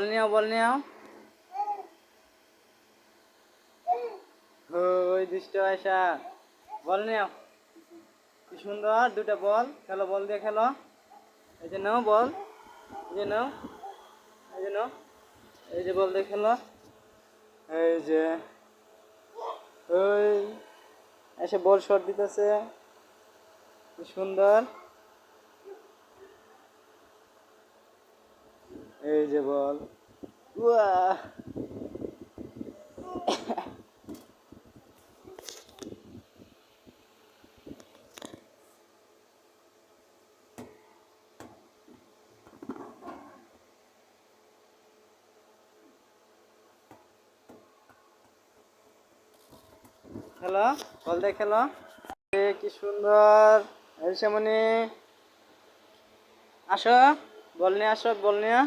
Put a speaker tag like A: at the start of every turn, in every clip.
A: বল নিয়ে বল নিয়ে ওই দুষ্ট আয়সা বল নিয়ে কি সুন্দর দুটা বল খেলো, বল দিয়ে খেলো। এই যে নাও বল, এই যে নাও, এই যে নাও, এই যে বল দিয়ে খেলো। এই যে ওই এসে বল শট দিতেছে, কি সুন্দর। এই যে বল, উয়া খেলো, বল দিয়ে খেলো। কি সুন্দর। এই সামনে আসো, বল নিয়ে আসো, বল নিয়ে।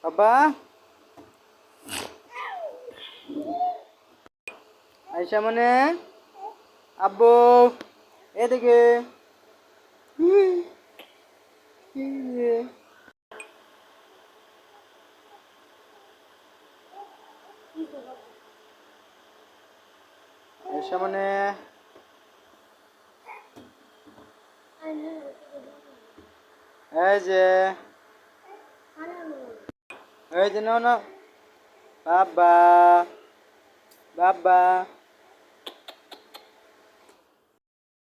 A: বাবা আইসা মানে আব্বু এদিকে আইসা মানে এই যে, এই যে নাও না বাবা, বাবা